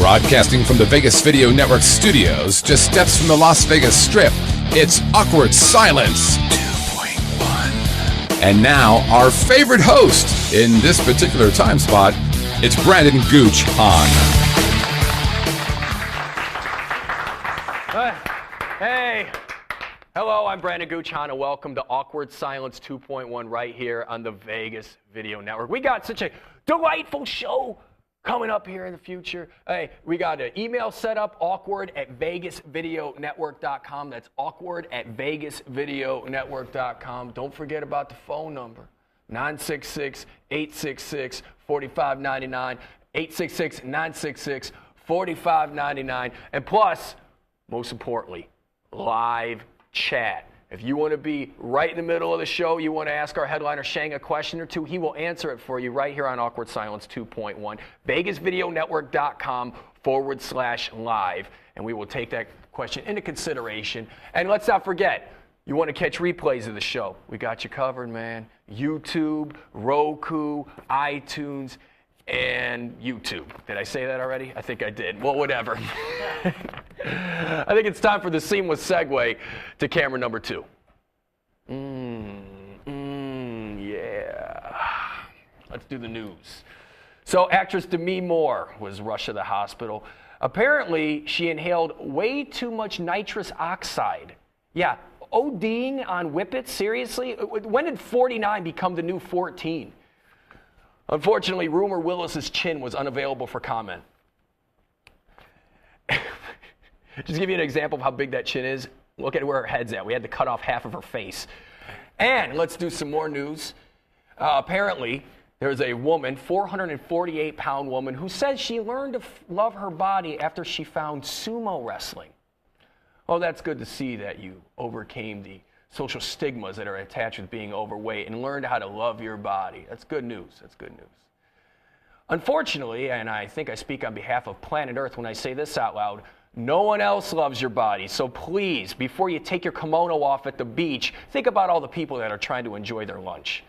Broadcasting from the Vegas Video Network studios, just steps from the Las Vegas Strip, it's Awkward Silence 2.1. And now, our favorite host in this particular time spot, it's Brandon Gooch on. Hey, hello, I'm Brandon Gooch on, and welcome to Awkward Silence 2.1 right here on the Vegas Video Network. We got such a delightful show coming up here in the future. Hey, we got an email set up, awkward@vegasvideonetwork.com. That's awkward@vegasvideonetwork.com. Don't forget about the phone number, 966-866-4599, 866-966-4599. And plus, most importantly, live chat. If you want to be right in the middle of the show, you want to ask our headliner Shang a question or two, he will answer it for you right here on Awkward Silence 2.1, vegasvideonetwork.com/live, and we will take that question into consideration. And let's not forget, you want to catch replays of the show, we got you covered, man. YouTube, Roku, iTunes, and YouTube. Did I say that already? I think I did. Well, whatever. I think it's time for the seamless segue to camera number 2. Yeah. Let's do the news. So actress Demi Moore was rushed to the hospital. Apparently, she inhaled way too much nitrous oxide. Yeah, ODing on whippets, seriously? When did 49 become the new 14? Unfortunately, Rumor Willis's chin was unavailable for comment. Just to give you an example of how big that chin is, look at where her head's at. We had to cut off half of her face. And let's do some more news. Apparently, there's a woman, 448-pound woman, who says she learned to love her body after she found sumo wrestling. Well, that's good to see that you overcame the social stigmas that are attached with being overweight and learned how to love your body. That's good news. That's good news. Unfortunately, and I think I speak on behalf of planet Earth when I say this out loud, no one else loves your body. So please, before you take your kimono off at the beach, think about all the people that are trying to enjoy their lunch.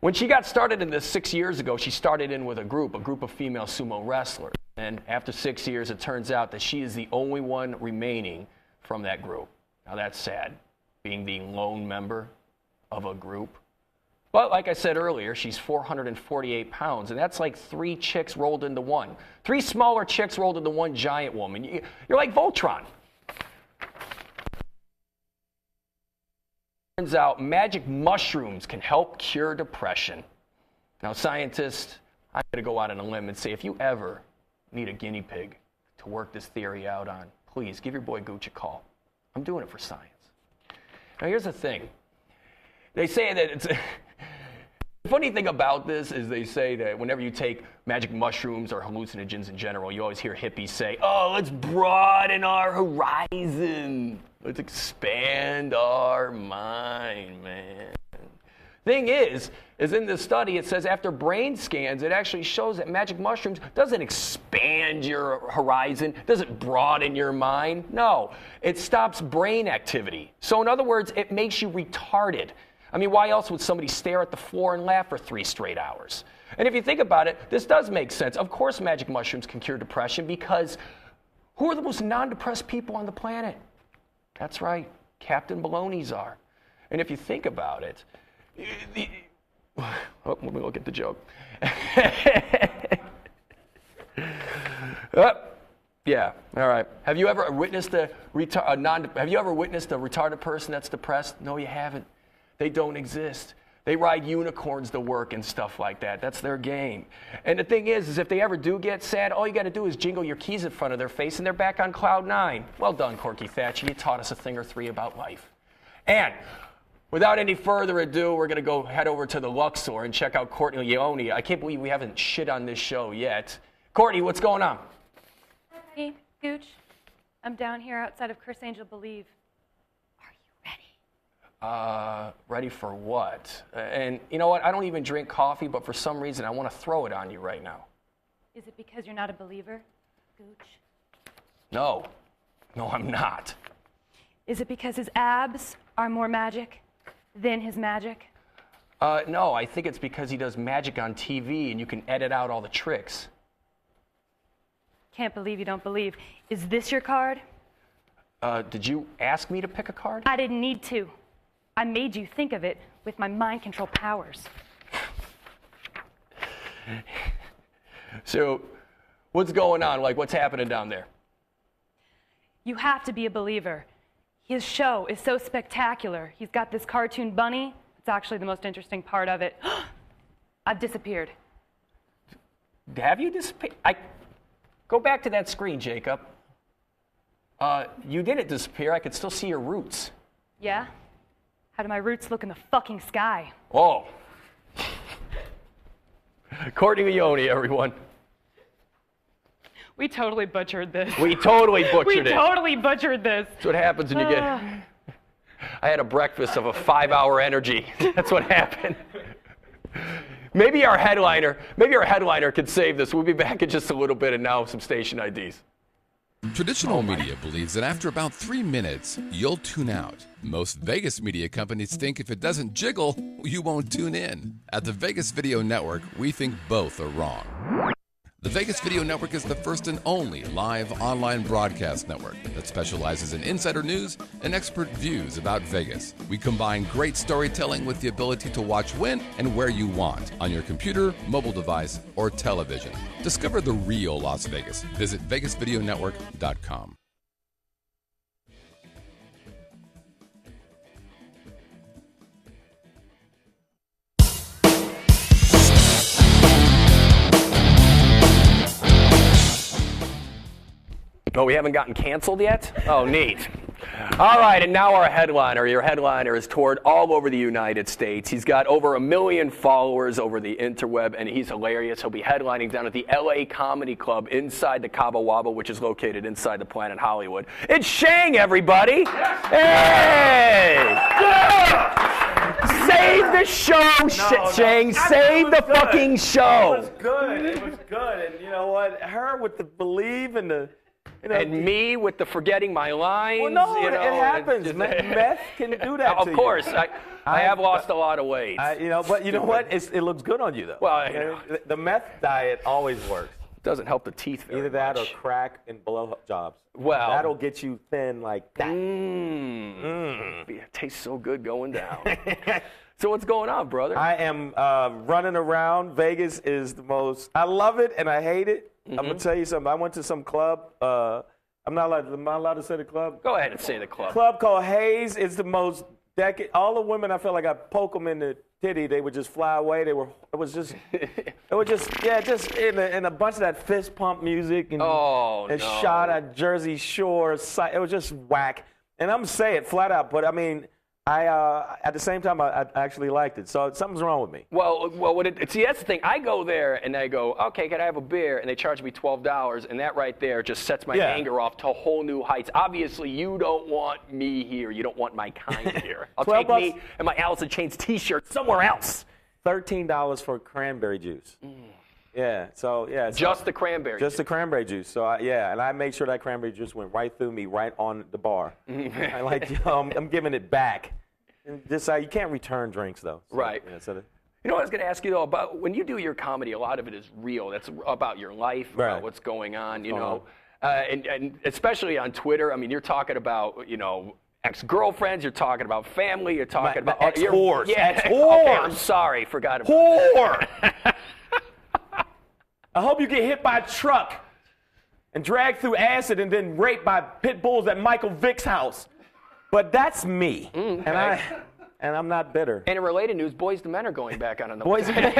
When she got started in this 6 years ago, she started in with a group of female sumo wrestlers. And after 6 years, it turns out that she is the only one remaining from that group. Now that's sad, being the lone member of a group. But like I said earlier, she's 448 pounds, and that's like 3 chicks rolled into one. 3 smaller chicks rolled into one giant woman. You're like Voltron. Turns out magic mushrooms can help cure depression. Now scientists, I'm going to go out on a limb and say if you ever need a guinea pig to work this theory out on, please give your boy Gooch a call. I'm doing it for science. Now here's the thing. They say that it's... The funny thing about this is they say that whenever you take magic mushrooms or hallucinogens in general, you always hear hippies say, oh, let's broaden our horizon. Let's expand our mind, man. Thing is in this study, it says after brain scans, it actually shows that magic mushrooms doesn't expand your horizon, doesn't broaden your mind. No, it stops brain activity. So in other words, it makes you retarded. I mean, why else would somebody stare at the floor and laugh for 3 straight hours? And if you think about it, this does make sense. Of course magic mushrooms can cure depression because who are the most non-depressed people on the planet? That's right, Captain Baloney's are. And if you think about it, let me look at the joke. Yeah, all right. Have you ever witnessed a retarded person that's depressed? No, you haven't. They don't exist. They ride unicorns to work and stuff like that. That's their game. And the thing is if they ever do get sad, all you got to do is jingle your keys in front of their face and they're back on cloud 9. Well done, Corky Thatcher. You taught us a thing or 3 about life. And without any further ado, we're going to head over to the Luxor and check out Courtney. I can't believe we haven't shit on this show yet. Courtney, what's going on? Hey, Gooch. I'm down here outside of Chris Angel Believe. Ready for what? And you know what? I don't even drink coffee, but for some reason I want to throw it on you right now. Is it because you're not a believer, Gooch? No, I'm not. Is it because his abs are more magic than his magic? No, I think it's because he does magic on TV and you can edit out all the tricks. Can't believe you don't believe. Is this your card? Did you ask me to pick a card? I didn't need to. I made you think of it with my mind control powers. So, what's going on? Like, what's happening down there? You have to be a believer. His show is so spectacular. He's got this cartoon bunny. It's actually the most interesting part of it. I've disappeared. Have you disappeared? Go back to that screen, Jacob. You didn't disappear. I could still see your roots. Yeah? How do my roots look in the fucking sky? Oh. Courtney Leone, everyone. We totally butchered this. We totally butchered it. We totally butchered this. That's what happens when you get... I had a breakfast of a 5-hour energy. That's what happened. Maybe our headliner could save this. We'll be back in just a little bit, and now some station IDs. Traditional media believes that after about 3 minutes, you'll tune out. Most Vegas media companies think if it doesn't jiggle, you won't tune in. At the Vegas Video Network, we think both are wrong. The Vegas Video Network is the first and only live online broadcast network that specializes in insider news and expert views about Vegas. We combine great storytelling with the ability to watch when and where you want on your computer, mobile device, or television. Discover the real Las Vegas. Visit VegasVideoNetwork.com. Oh, we haven't gotten canceled yet? Oh, neat. All right, and now our headliner. Your headliner is toured all over the United States. He's got over 1 million followers over the interweb, and he's hilarious. He'll be headlining down at the LA Comedy Club inside the Cabo Wabo, which is located inside the Planet Hollywood. It's Shang, everybody! Hey! Yeah! Save the show, Shang. Save the fucking show. It was good. It was good. And you know what? Her with the believe and the... and me with the forgetting my lines. Well, no, it happens. Meth can do that of to course. you. I have lost a lot of weight. But you know what? It looks good on you, though. Well, the meth diet always works. Doesn't help the teeth very Either that much. or crack and blow jobs. Well, that'll get you thin like that. It tastes so good going down. So what's going on, brother? I am running around. Vegas is the most. I love it and I hate it. I'm gonna tell you something. I went to some club. Am I allowed to say the club? Go ahead and say the club. Club called Hayes. It's the most decade. All the women, I felt like I poke them in the titty. They would just fly away. It was just in a bunch of that fist pump music and shot at Jersey Shore. It was just whack. And I'm saying it flat out, but I mean, at the same time, I actually liked it. So something's wrong with me. Well, see, that's the thing. I go there and I go, okay, can I have a beer? And they charge me $12, and that right there just sets my anger off to whole new heights. Obviously, you don't want me here. You don't want my kind here. I'll take me and my Alice in Chains T-shirt somewhere else. $13 for cranberry juice. Yeah, so yeah. Just the cranberry juice. The cranberry juice. So and I made sure that cranberry juice went right through me, right on the bar. I'm giving it back. And you can't return drinks though. So, right. Yeah, you know what I was going to ask you though about when you do your comedy, a lot of it is real. That's about your life, about what's going on. You know, and especially on Twitter. I mean, you're talking about ex-girlfriends, you're talking about family, you're talking about ex-whores. Yeah, ex-whores. Okay, I'm sorry, forgot about whore. I hope you get hit by a truck and dragged through acid and then raped by pit bulls at Michael Vick's house. But that's me, and I'm not bitter. And in related news, Boys to Men are going back on the Boys to Men,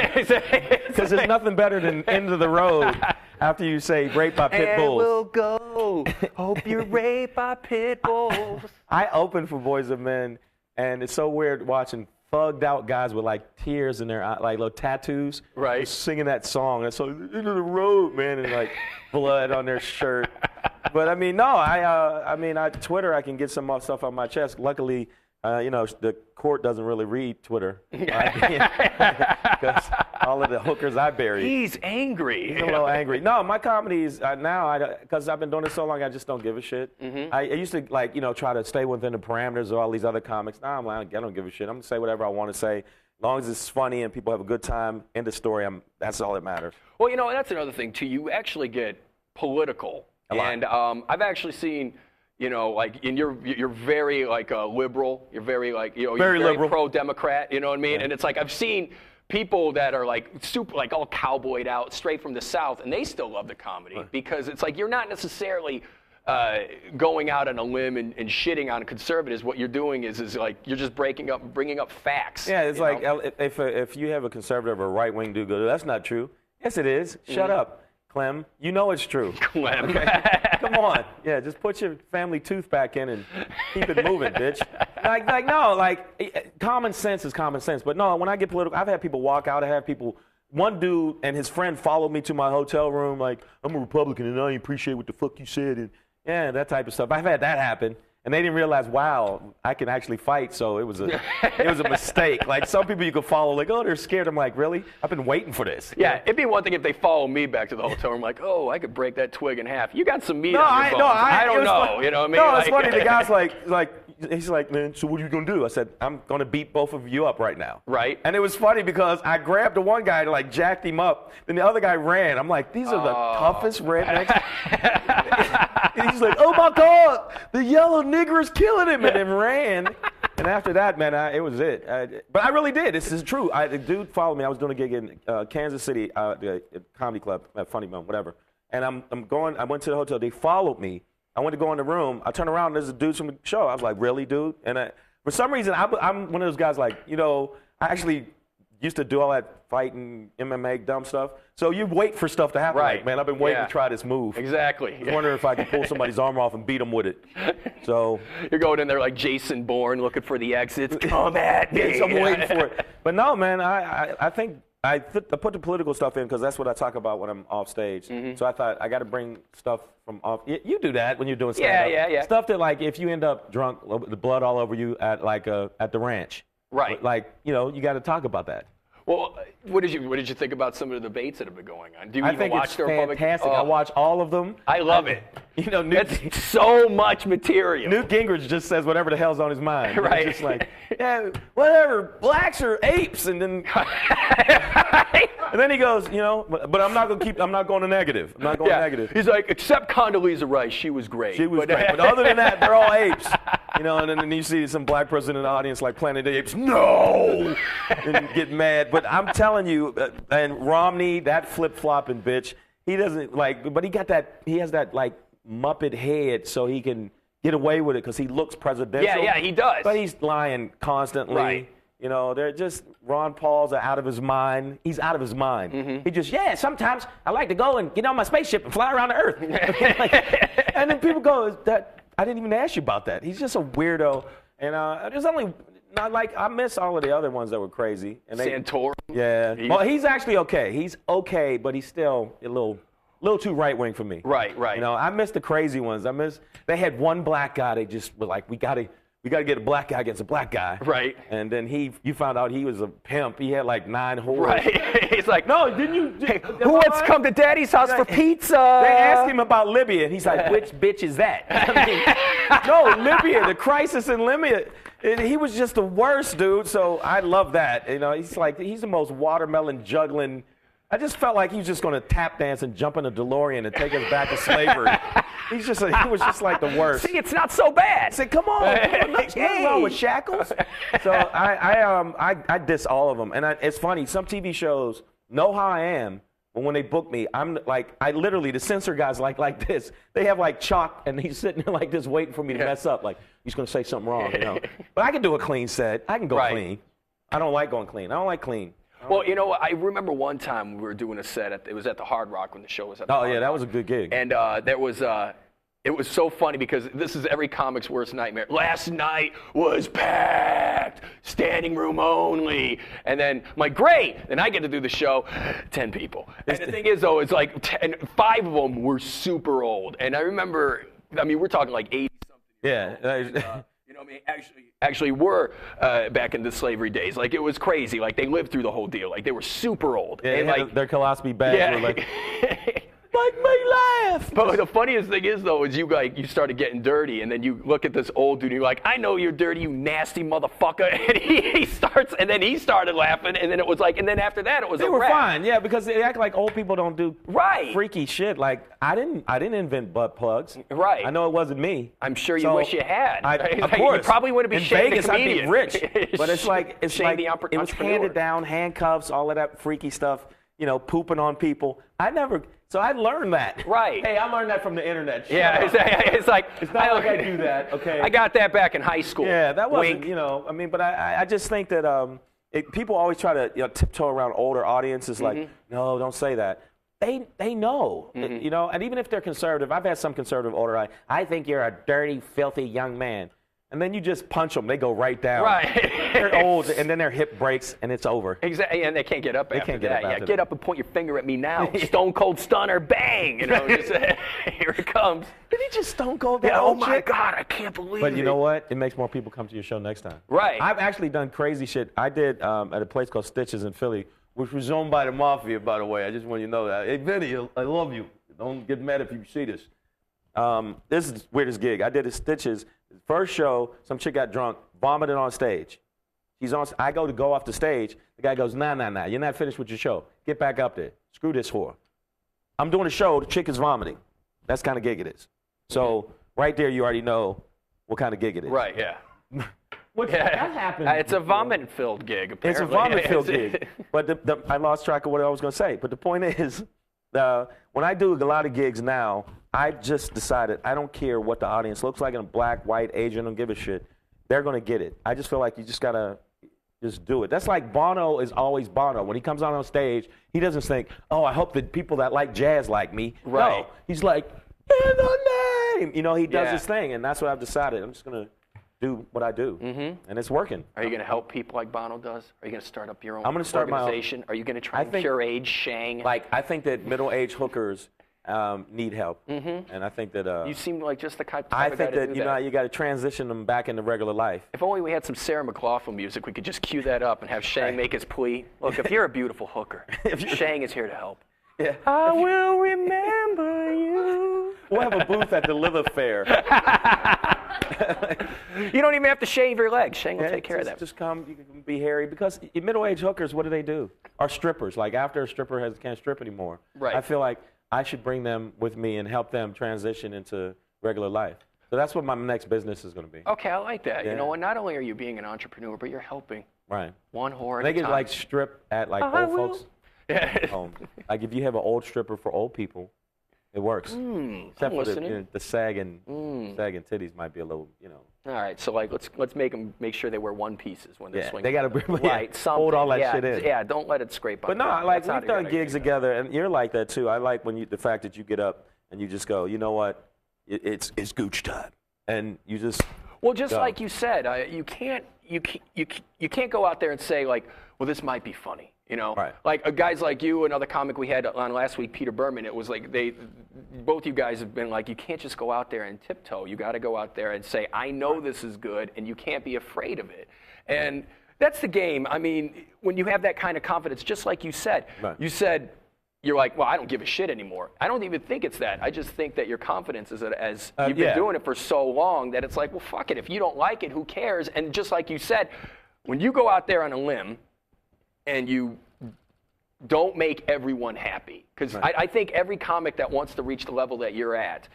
because there's nothing better than end of the road after you say raped by pit bulls. And we'll go. Hope you're raped by pit bulls. I opened for Boys of Men, and it's so weird watching thugged out guys with like tears in their eyes, like little tattoos, right? Singing that song. And so end of the road, man, and like blood on their shirt. But I mean, no, Twitter, I can get some more stuff on my chest. Luckily, the court doesn't really read Twitter. Because all of the hookers I buried. He's angry. He's a little angry. No, my comedy is now, because I've been doing it so long, I just don't give a shit. I used to try to stay within the parameters of all these other comics. Now I'm like, I don't give a shit. I'm going to say whatever I want to say. As long as it's funny and people have a good time, end of story, that's all that matters. Well, and that's another thing, too. You actually get political. A lot. And I've actually seen, you know, like, and you're very like liberal. You're very like, you know, Very you're very liberal. pro-Democrat. You know what I mean? Yeah. And it's like I've seen people that are like super, like all cowboyed out, straight from the South, and they still love the comedy because it's like you're not necessarily going out on a limb and shitting on conservatives. What you're doing is like you're just bringing up facts. Yeah, it's you like know? if you have a conservative or a right wing dude go, that's not true. Yes, it is. Shut up, Clem. You know it's true. Clem. Okay? Come on. Yeah, just put your family tooth back in and keep it moving, bitch. Like common sense is common sense. But no, when I get political, I've had people walk out. I have people. One dude and his friend followed me to my hotel room. Like, I'm a Republican and I appreciate what the fuck you said. And yeah, that type of stuff. I've had that happen. And they didn't realize, wow, I can actually fight. So it was a mistake. Like some people you could follow, like, oh, they're scared. I'm like, really? I've been waiting for this. Yeah, it'd be one thing if they follow me back to the hotel room, like, oh, I could break that twig in half. You got some meat on your bones. I don't know. Funny. You know what I mean? No, it's funny. The guy's like, he's like, man, so what are you going to do? I said, I'm going to beat both of you up right now. Right. And it was funny because I grabbed the one guy and like jacked him up. Then the other guy ran. I'm like, these are the toughest rednecks. And he's like, oh my God, the yellow nigger is killing him, and then ran. And after that, man, it was it. But I really did. This is true. The dude followed me. I was doing a gig in Kansas City, the comedy club, Funny Bone, whatever. And I'm going. I went to the hotel. They followed me. I went to go in the room. I turned around. And there's a dude from the show. I was like, really, dude? And for some reason, I'm one of those guys. Like, you know, I actually used to do all that fighting, MMA, dumb stuff. So you wait for stuff to happen. Right. Like, man, I've been waiting to try this move. Exactly. I was wondering if I could pull somebody's arm off and beat them with it. So you're going in there like Jason Bourne looking for the exits. Come at me. Yes, I'm waiting for it. But no, man, I think I put the political stuff in because that's what I talk about when I'm off stage. Mm-hmm. So I thought I got to bring stuff from off. You do that when you're doing stand-up. Yeah. Stuff that, like, if you end up drunk, the blood all over you at the ranch. Right. Like, you know, you got to talk about that. Well, what did you think about some of the debates that have been going on? Do you even watch the Republican? Fantastic. I watch all of them. I love it. You know, it's so much material. Newt Gingrich just says whatever the hell's on his mind. Right. It's just like, yeah, whatever. Blacks are apes, and then and then he goes, you know, but I'm not going to negative. I'm not going negative. He's like, except Condoleezza Rice, she was great. She was great. But other than that, they're all apes. You know, and then you see some black person in the audience like Planet of the Apes. No, and get mad. But I'm telling you, and Romney, that flip-flopping bitch, he doesn't like, but he has that like Muppet head so he can get away with it because he looks presidential. Yeah, he does. But he's lying constantly. Right. You know, they're just, Ron Paul's out of his mind. He's out of his mind. Mm-hmm. He just, sometimes I like to go and get on my spaceship and fly around the earth. And then people go, I didn't even ask you about that. He's just a weirdo. And there's only, not like, I miss all of the other ones that were crazy. And Santorum. Yeah. Well, he's actually okay. He's okay, but he's still a little too right-wing for me. Right. You know, I miss the crazy ones. They had one black guy. They just were like, we got to get a black guy against a black guy. Right. And then you found out he was a pimp. He had like 9 whores. Right. He's like, no, didn't you? Hey, who wants to come to Daddy's house for pizza? They asked him about Libya, and he's like, which bitch is that? I mean, no, Libya, the crisis in Libya. He was just the worst, dude. So I love that. You know, he's the most watermelon juggling. I just felt like he was just going to tap dance and jump in a DeLorean and take us back to slavery. He was just like the worst. See, it's not so bad. I said, come on, nothing wrong with shackles. So I diss all of them, and it's funny. Some TV shows know how I am, but when they book me, I'm like, the censor guy's like this. They have like chalk, and he's sitting there like this, waiting for me to mess up. Like he's going to say something wrong, you know. But I can do a clean set. I can go clean. I don't like going clean. I don't like clean. Well, you know what? I remember one time we were doing a set. It was at the Hard Rock when the show was at the Hard Rock. That was a good gig. And it was so funny because this is every comic's worst nightmare. Last night was packed, standing room only. And then I'm like, great. Then I get to do the show, 10 people. And the thing is, though, it's like 5 of them were super old. And I remember, we're talking like 80-something. Yeah. You know what I mean? Actually were back in the slavery days. Like, it was crazy. Like, they lived through the whole deal. Like, they were super old. Yeah, and like their colostomy bags were like, Make me laugh. But the funniest thing is, though, is you started getting dirty, and then you look at this old dude, and you're like, I know you're dirty, you nasty motherfucker. And he started laughing, and then it was like, and then after that, it was They a were wrap. fine, yeah, because they act like old people don't do Right. freaky shit. Like, I didn't invent butt plugs. Right. I know it wasn't me. I'm sure you wish you had. Of course. You probably wouldn't be in Shang Vegas, the I'd be comedian. rich. But it's like Shang the it was entrepreneur. handed down, handcuffs, all of that freaky stuff. You know, pooping on people. So I learned that. Right. Hey, I learned that from the internet. Shut Yeah, up. it's like It's not like I do that. Okay. I got that back in high school. Yeah, that wasn't. Wink. You know, I mean, but I just think that people always try to tiptoe around older audiences. Like, no, don't say that. They know, you know, and even if they're conservative, I've had some conservative older. I think you're a dirty, filthy young man. And then you just punch them. They go right down. Right. They're old, and then their hip breaks, and it's over. Exactly, and they can't get up after can't get that. up after Get that. up and point your finger at me now. Stone cold stunner, bang! You know, just, here it comes. Did he just stone cold that Yeah, oh old my chick? God, I can't believe it. But you know what? It makes more people come to your show next time. Right. I've actually done crazy shit. I did at a place called Stitches in Philly, which was owned by the Mafia, by the way. I just want you to know that. Hey, Vinny, I love you. Don't get mad if you see this. This is the weirdest gig. I did at Stitches. First show, some chick got drunk, vomited on stage. I go off the stage. The guy goes, nah. You're not finished with your show. Get back up there. Screw this whore. I'm doing a show. The chick is vomiting. That's the kind of gig it is. So right there, you already know what kind of gig it is. Right, yeah. That happened. It's a vomit-filled gig, apparently. It's a vomit-filled gig. But I lost track of what I was going to say. But the point is, when I do a lot of gigs now, I just decided I don't care what the audience looks like, in black, white, Asian, don't give a shit. They're going to get it. I just feel like you just got to just do it. That's like Bono is always Bono. When he comes out on stage, he doesn't think, oh, I hope that people that like jazz like me. Right. No, he's like, in the name. You know, he does Yeah. his thing, and that's what I've decided. I'm just going to do what I do, and it's working. Are you going to help people like Bono does? Are you going to start up your own I'm gonna start my own. organization? Are you going to try and think- cure age, Shang? I think that middle-aged hookers need help, and I think that you seem like just the type I of guy think to that do you know that. you got to transition them back into regular life. If only we had some Sarah McLachlan music, we could just cue that up and have Shang make his plea. Look, if you're a beautiful hooker, Shang is here to help. Yeah. I will remember you. We'll have a booth at the Liver Fair. You don't even have to shave your legs. Shang will take care of that. Just come, you can be hairy. Because middle-aged hookers, what do? Are strippers. Like after a stripper can't strip anymore. Right. I feel like I should bring them with me and help them transition into regular life. So that's what my next business is going to be. Okay, I like that. Yeah. You know what? Not only are you being an entrepreneur, but you're helping Right. one whore at They a can time. like strip at like I old will. folks' home. Like if you have an old stripper for old people, it works. Except I'm for the, listening. the sagging titties might be a little, All right, so like let's make sure they wear one pieces when they Yeah, swing. they gotta right, something. hold all that yeah, shit in. Yeah, don't let it scrape. But on no, the I ground. like That's not we've a done good gigs idea. together, and you're like that too. I like the fact that you get up and you just go, you know what, it's Gooch time, and you just. Well, just go. like you said, you can't go out there and say like, well, this might be funny. You know, Right. like guys like you, another comic we had on last week, Peter Berman. It was like both you guys have been like, you can't just go out there and tiptoe. You got to go out there and say, I know this is good, and you can't be afraid of it. And that's the game. I mean, when you have that kind of confidence, just like you said, Right. you said. You're like, well, I don't give a shit anymore. I don't even think it's that. I just think that your confidence is that as you've been yeah. doing it for so long that it's like, well, fuck it. If you don't like it, who cares? And just like you said, when you go out there on a limb and you don't make everyone happy, because Right. I think every comic that wants to reach the level that you're at,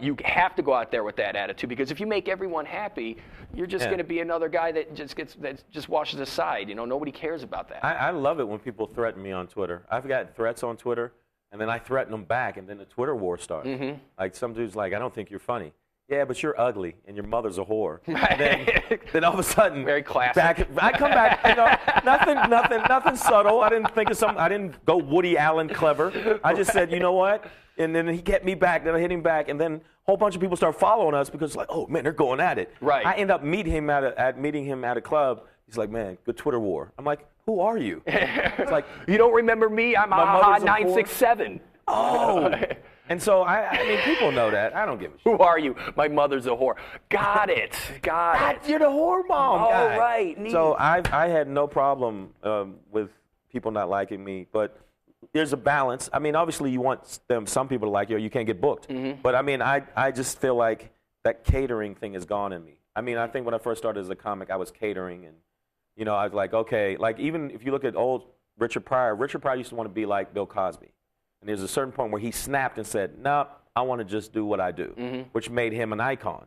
you have to go out there with that attitude, because if you make everyone happy, you're just Yeah. going to be another guy that just washes aside. You know, nobody cares about that. I love it when people threaten me on Twitter. I've got threats on Twitter, and then I threaten them back, and then the Twitter war starts. Like some dude's like, I don't think you're funny. Yeah, but you're ugly, and your mother's a whore. And then all of a sudden, Very classic. I come back, nothing subtle. I didn't think of something. I didn't go Woody Allen clever. I just said, you know what? And then he hit me back. Then I hit him back, and then a whole bunch of people start following us because like, oh man, they're going at it. Right. I end up meeting him at a club. He's like, man, good Twitter war. I'm like, who are you? It's like, You don't remember me? I'm My mother's a whore. 967. oh. And so I mean, people know that. I don't give a shit. Who are you? My mother's a whore. Got it. Got it. You're the whore mom Oh, guy. right. Neat. So I had no problem with people not liking me, but there's a balance. I mean, obviously you want some people to like you or you can't get booked. But I mean, I just feel like that catering thing is gone in me. I mean, I think when I first started as a comic, I was catering and, you know, I was like, okay, like even if you look at old Richard Pryor used to want to be like Bill Cosby. And there's a certain point where he snapped and said, no, I want to just do what I do, which made him an icon.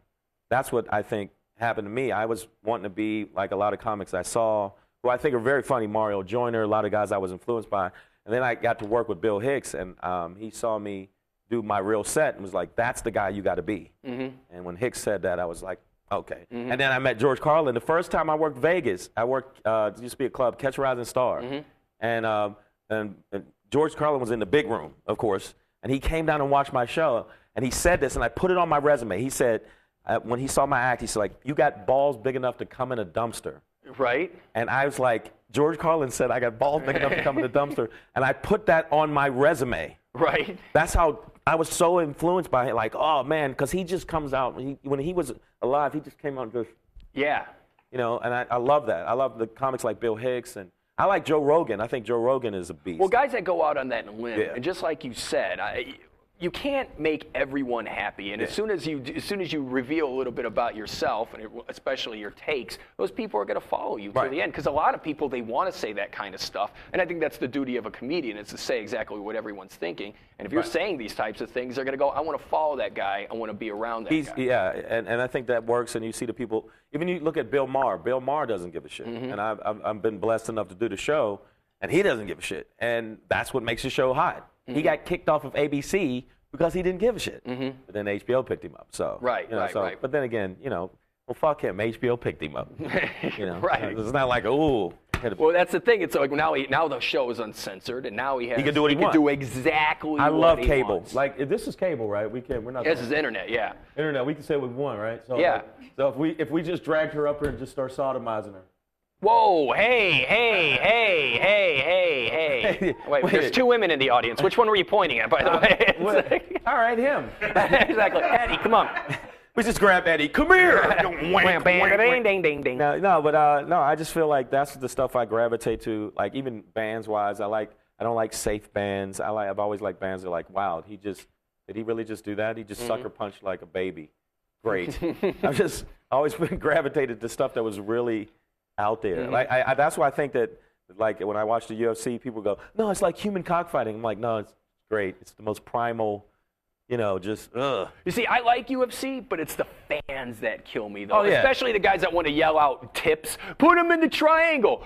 That's what I think happened to me. I was wanting to be like a lot of comics I saw, who I think are very funny, Mario Joyner, a lot of guys I was influenced by. And then I got to work with Bill Hicks, and he saw me do my real set and was like, that's the guy you got to be. And when Hicks said that, I was like, okay. And then I met George Carlin. The first time I worked Vegas, I worked, there used to be a club, Catch a Rising Star. And George Carlin was in the big room, of course, and he came down and watched my show, and he said this, and I put it on my resume. He said, when he saw my act, he said, like, you got balls big enough to come in a dumpster. Right. And I was like, George Carlin said I got balls big enough to come in a dumpster, and I put that on my resume. Right. That's how I was so influenced by it, like, oh, man, because he just comes out, when he was alive, he just came out and just, yeah. You know, and I love that. I love the comics like Bill Hicks, and I like Joe Rogan. I think Joe Rogan is a beast. Well, guys that go out on that limb, Yeah. and just like you said, you can't make everyone happy. And as soon as you reveal a little bit about yourself, and especially your takes, those people are going to follow you to the end. Because a lot of people, they want to say that kind of stuff, and I think that's the duty of a comedian, is to say exactly what everyone's thinking. And if you're saying these types of things, they're going to go, I want to follow that guy. I want to be around that guy. Yeah, and I think that works. And you see the people. Even you look at Bill Maher. Bill Maher doesn't give a shit. And I've been blessed enough to do the show, and he doesn't give a shit. And that's what makes the show hot. He got kicked off of ABC because he didn't give a shit. But then HBO picked him up. So Right. But then again, you know, well, fuck him. HBO picked him up. You know, Right. It's not like, ooh. Well, that's the thing. It's like now the show is uncensored, and now he can do what he wants. Can do exactly what he I love cable. wants. Like, if this is cable, right? We're not. This is internet, yeah. Internet. We can say what we want, right? So, Yeah. like, so if we just dragged her up here and just start sodomizing her. Whoa, hey. Wait, there's two women in the audience. Which one were you pointing at, by the way? All right, him. Exactly. Eddie, come on. We just grab Eddie. Come here. Ding, ding, ding. No, I just feel like that's the stuff I gravitate to. Like, even bands-wise, I don't like safe bands. I've always liked bands that are like, wow, did he really just do that? He just sucker punched like a baby. Great. I've just always been gravitated to stuff that was really out there. Like, that's why I think that, like, when I watch the UFC, people go, no, it's like human cockfighting. I'm like, no, it's great. It's the most primal, you know, just, ugh. You see, I like UFC, but it's the fans that kill me, though. Oh, yeah. Especially the guys that want to yell out tips. Put them in the triangle.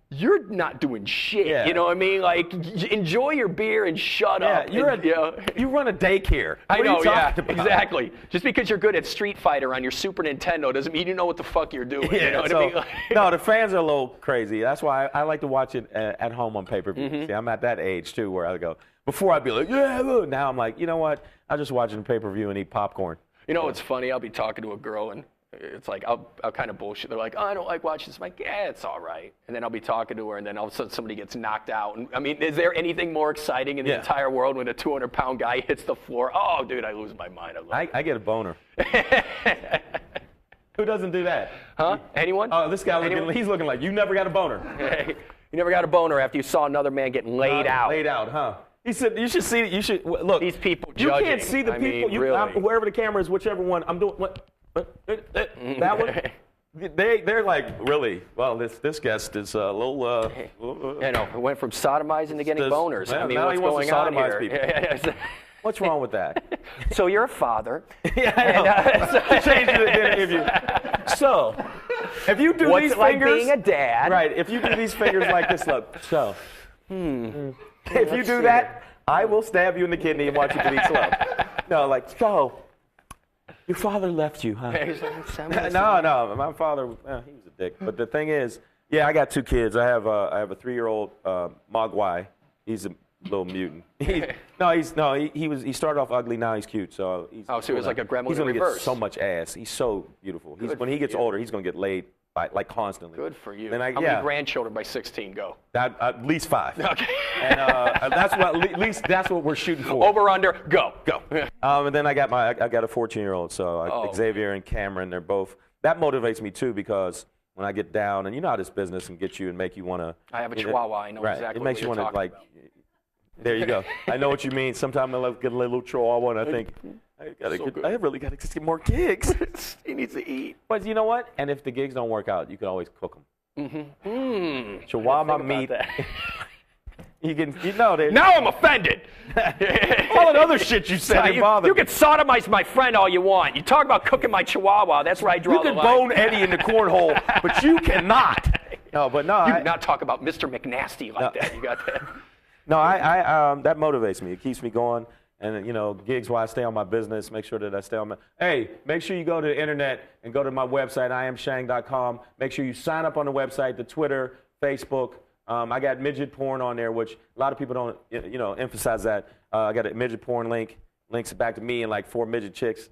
You're not doing shit. Yeah. You know what I mean? Like, enjoy your beer and shut up. You run a daycare. I know, yeah, exactly. Just because you're good at Street Fighter on your Super Nintendo doesn't mean you know what the fuck you're doing. Yeah, you know what I mean? No, the fans are a little crazy. That's why I like to watch it at home on pay-per-view. See, I'm at that age, too, where I go, before I'd be like, yeah, look. Now I'm like, you know what? I'm just watching pay-per-view and eat popcorn. You know what's funny? I'll be talking to a girl, and it's like, I'll kind of bullshit. They're like, oh, I don't like watching this. I'm like, yeah, it's all right. And then I'll be talking to her, and then all of a sudden somebody gets knocked out. And I mean, is there anything more exciting in the entire world when a 200-pound guy hits the floor? Oh, dude, I lose my mind. I get a boner. Who doesn't do that? Huh? Anyone? Oh, this guy, he's looking like, you never got a boner. You never got a boner after you saw another man getting laid out. Laid out, huh? He said, you should see, look. These people You judging. can't see the I people. mean, really. Wherever the camera is, whichever one, I'm doing, that one? They're like, really? Well, this guest is a little. You know, it went from sodomizing to getting boners. Well, I mean, now what's he wants going to on sodomize here? people. What's wrong with that? So you're a father. Yeah, I know. Change the interview. So, if you do these What's it like fingers, being a dad? right? If you do these fingers like this, look. So, if you do that, I will stab you in the kidney and watch you bleed slow. No, like so. Your father left you, huh? No, my father, he was a dick. But the thing is, yeah, I got two kids. I have a 3-year-old Mogwai. He's a little mutant. He started off ugly. Now he's cute. So he's so he was like a gremlin He's in gonna reverse. get so much ass. He's so beautiful. When he gets older, he's gonna get laid like constantly. Good for you. Then How many grandchildren by 16 go? At least 5. Okay. And at least that's what we're shooting for. Over under, go. And then I got a 14-year-old. So Xavier and Cameron, they're both. That motivates me too, because when I get down, and you know how this business can get you and make you want to. I have a Chihuahua. I know exactly. It makes what you want to like. There you go. I know what you mean. Sometimes I get a little chihuahua and I think, I really got to get more gigs. He needs to eat. But you know what? And if the gigs don't work out, you can always cook them. Chihuahua meat. Now I'm offended. All the other shit you said didn't bother You me. can sodomize my friend all you want. You talk about cooking my chihuahua. That's where I draw the line. You can bone Eddie in the cornhole, but you cannot. No, but no. You do not talk about Mr. McNasty like that. You got that. No, that motivates me. It keeps me going. And, gigs while I stay on my business, make sure that I stay on my... Hey, make sure you go to the internet and go to my website, iamshang.com. Make sure you sign up on the website, the Twitter, Facebook. I got midget porn on there, which a lot of people don't, emphasize that. I got a midget porn link. Links back to me and like 4 midget chicks.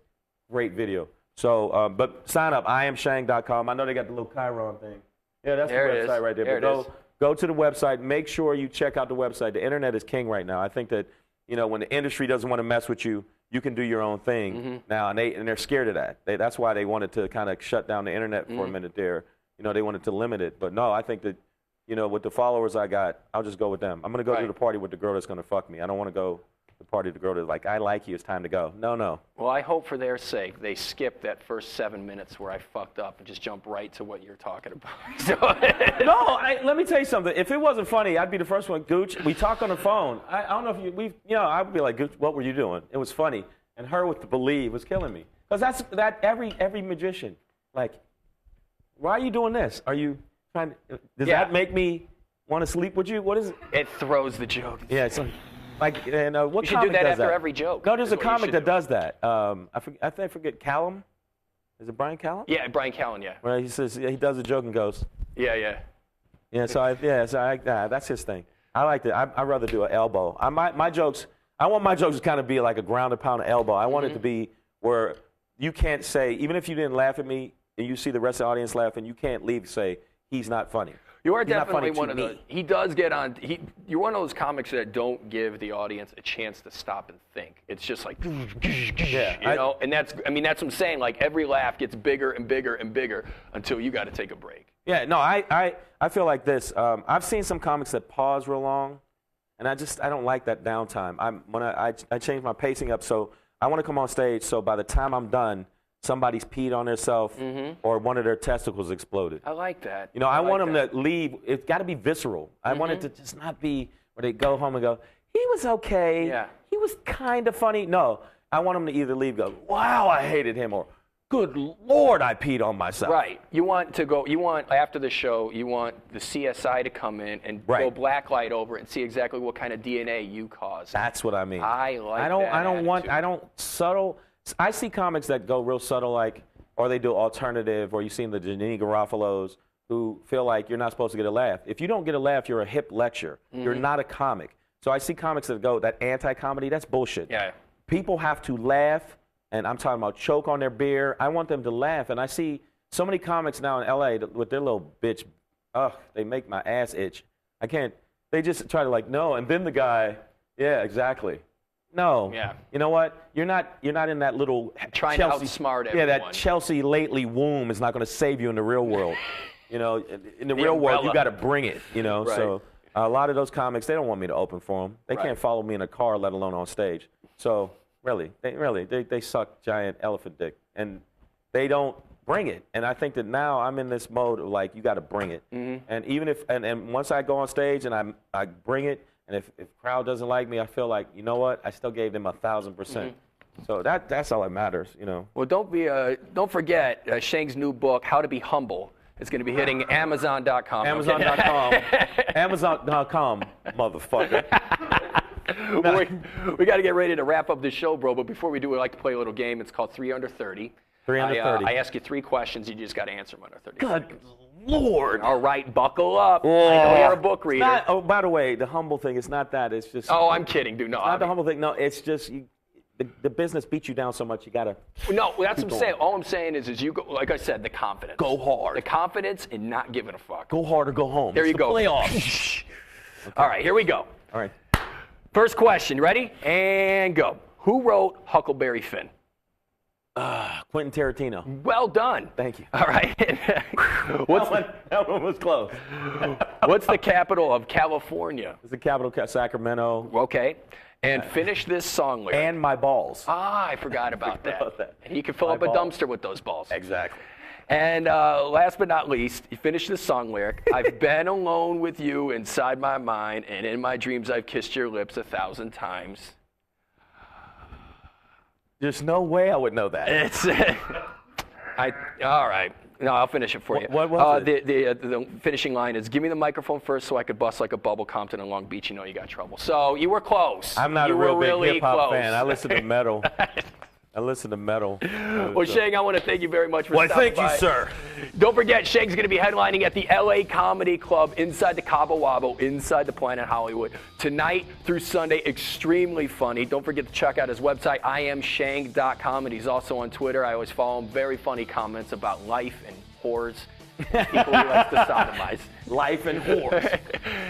Great video. So, but sign up, iamshang.com. I know they got the little Chiron thing. Yeah, that's the website right there. But go to the website. Make sure you check out the website. The internet is king right now. I think that, when the industry doesn't want to mess with you, you can do your own thing now, and they're scared of that. That's why they wanted to kind of shut down the internet for a minute there. They wanted to limit it. But no, I think that, with the followers I got, I'll just go with them. I'm going to go to the party with the girl that's going to fuck me. I don't want to go to the party with the girl that's like, I like you, it's time to go. No. Well, I hope for their sake they skip that first 7 minutes where I fucked up and just jump right to what you're talking about. No, let me tell you something. If it wasn't funny, I'd be the first one. Gooch, we talk on the phone. I don't know if I'd be like, Gooch, what were you doing? It was funny. And her with the believe was killing me. Because that's every magician. Like, why are you doing this? Are you trying to, does that make me want to sleep with you? What is it? It throws the joke. Yeah, it's like, and what you should do that after every joke. No, there's a comic that does that. I forget Callum. Is it Brian Callum? Yeah, Brian Callum, yeah. Where he says, he does a joke and goes. Yeah. Yeah, so that's his thing. I like it. I'd rather do an elbow. I want my jokes to kind of be like a ground and pound elbow. I want it to be where you can't say, even if you didn't laugh at me and you see the rest of the audience laughing, you can't leave and say, he's not funny. You are definitely one of those. He does get on. You're one of those comics that don't give the audience a chance to stop and think. It's just like, and that's what I'm saying. Like every laugh gets bigger and bigger and bigger until you got to take a break. Yeah, no, I feel like this. I've seen some comics that pause real long, and I don't like that downtime. I change my pacing up, so I want to come on stage. So by the time I'm done, somebody's peed on themselves or one of their testicles exploded. I like that. I want them to leave. It's got to be visceral. I want it to just not be where they go home and go, he was okay. Yeah. He was kind of funny. No, I want them to either leave and go, wow, I hated him, or good Lord, I peed on myself. Right. You want after the show, you want the CSI to come in and go blacklight over it and see exactly what kind of DNA you caused. That's what I mean. I don't subtle. I see comics that go real subtle, or they do alternative, or you've seen the Janine Garofalo's who feel like you're not supposed to get a laugh. If you don't get a laugh, you're a hip lecture. You're not a comic. So I see comics that go, that anti-comedy, that's bullshit. Yeah. People have to laugh, and I'm talking about choke on their beer. I want them to laugh, and I see so many comics now in L.A. with their little bitch, they make my ass itch. I can't, they just try to no, and then the guy, yeah, exactly. No. Yeah. You know what? You're not in that little trying Chelsea, to outsmart everyone. Yeah, that Chelsea lately womb is not going to save you in the real world. In the real world, you got to bring it. Right. So a lot of those comics, they don't want me to open for them. They can't follow me in a car, let alone on stage. So they suck giant elephant dick, and they don't bring it. And I think that now I'm in this mode of you got to bring it. And even if and once I go on stage and I bring it. And if crowd doesn't like me, I feel like, you know what? I still gave them 1,000%. So that's all that matters, Well, don't forget Shang's new book, How to Be Humble. It's going to be hitting Amazon.com. Amazon.com. Amazon.com, motherfucker. We got to get ready to wrap up this show, bro. But before we do, we'd like to play a little game. It's called 3 Under 30. 3 Under 30. I ask you 3 questions. You just got to answer them under 30 seconds. Good Lord. All right, buckle up. I know you're a book reader. By the way, the humble thing, it's not that. It's just. Oh, I'm kidding, dude. No, it's not the humble thing. No, it's just the business beats you down so much, you got to. No, that's what I'm saying. All I'm saying is you go, like I said, the confidence. Go hard. The confidence in not giving a fuck. Go hard or go home. There you go. Playoffs. Okay. All right, here we go. All right. First question. Ready? And go. Who wrote Huckleberry Finn? Quentin Tarantino. Well done. Thank you. All right. That one was close. What's the capital of California? It's the capital, Sacramento. Okay. And finish this song lyric. And my balls. I forgot about that. about that. And you can fill My up a balls. dumpster with those balls. Exactly. And last but not least, you finish this song lyric. I've been alone with you inside my mind, and in my dreams I've kissed your lips 1,000 times. There's no way I would know that. It's all right. No, I'll finish it for you. What was it? The finishing line is, give me the microphone first so I could bust like a bubble. Compton and Long Beach, you know you got trouble. So you were close. I'm not you a real were big really hip-hop close. fan. I listen to metal. Well, Shang, I want to thank you very much for stopping thank by. you, sir. Don't forget, Shang's going to be headlining at the LA Comedy Club inside the Cabo Wabo, inside the Planet Hollywood, tonight through Sunday. Extremely funny. Don't forget to check out his website, IamShang.com, and he's also on Twitter. I always follow him. Very funny comments about life and whores. People he likes to sodomize. Life and whores.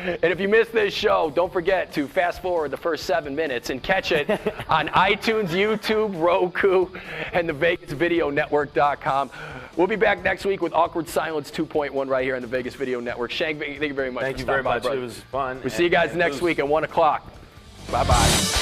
And if you missed this show, don't forget to fast forward the first 7 minutes and catch it on iTunes, YouTube, Roku, and the VegasVideoNetwork.com. We'll be back next week with Awkward Silence 2.1 right here on the Vegas Video Network. Shang, thank you very much. Thank for you very stopping by, much. brother. It was fun. We'll see you guys next week at 1 o'clock. Bye-bye.